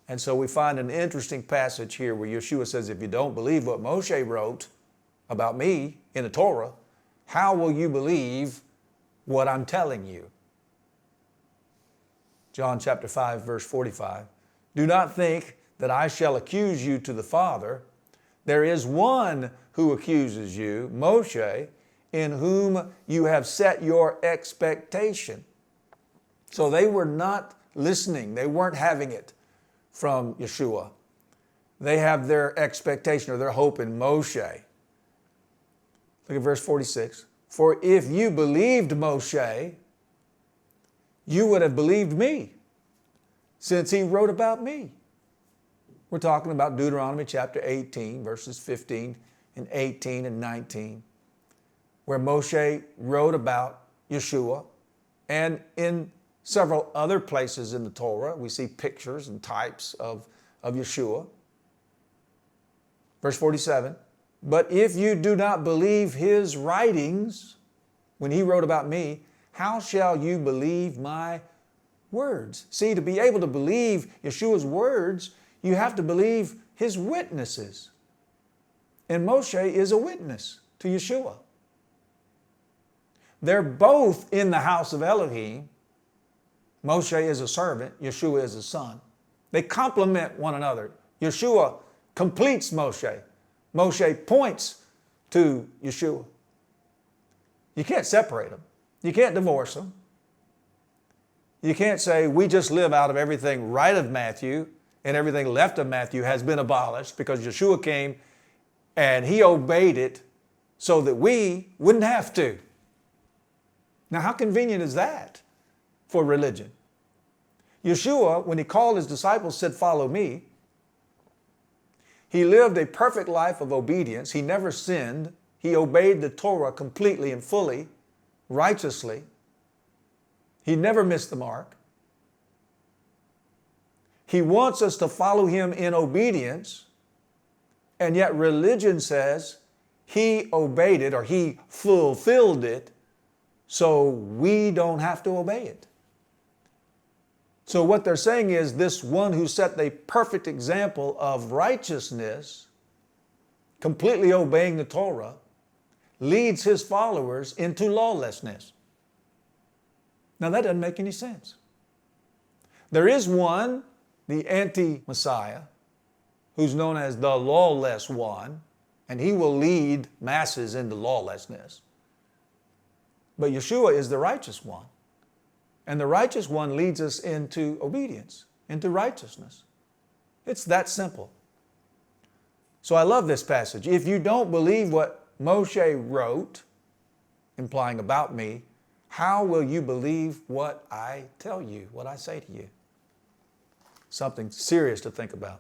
And so we find an interesting passage here where Yeshua says, if you don't believe what Moshe wrote about me in the Torah, how will you believe what I'm telling you? John chapter 5, verse 45. Do not think that I shall accuse you to the Father. There is one who accuses you, Moshe, in whom you have set your expectation. So they were not listening. They weren't having it from Yeshua. They have their expectation or their hope in Moshe. Look at verse 46. For if you believed Moshe, you would have believed me, since he wrote about me. We're talking about Deuteronomy chapter 18, verses 15 and 18 and 19, where Moshe wrote about Yeshua. And in several other places in the Torah, we see pictures and types of Yeshua. Verse 47, but if you do not believe his writings, when he wrote about me, how shall you believe my words? See, to be able to believe Yeshua's words, you have to believe his witnesses. And Moshe is a witness to Yeshua. They're both in the house of Elohim. Moshe is a servant, Yeshua is a son. They complement one another. Yeshua completes Moshe. Moshe points to Yeshua. You can't separate them. You can't divorce them. You can't say we just live out of everything right of Matthew and everything left of Matthew has been abolished because Yeshua came and he obeyed it so that we wouldn't have to. Now, how convenient is that for religion? Yeshua, when he called his disciples, said, follow me. He lived a perfect life of obedience. He never sinned. He obeyed the Torah completely and fully, righteously. He never missed the mark. He wants us to follow him in obedience, and yet religion says he obeyed it or he fulfilled it so we don't have to obey it. So what they're saying is this one who set the perfect example of righteousness, completely obeying the Torah, leads his followers into lawlessness. Now that doesn't make any sense. There is one, the anti-Messiah, who's known as the lawless one, and he will lead masses into lawlessness. But Yeshua is the righteous one. And the righteous one leads us into obedience, into righteousness. It's that simple. So I love this passage. If you don't believe what Moshe wrote, implying about me, how will you believe what I tell you, what I say to you? Something serious to think about.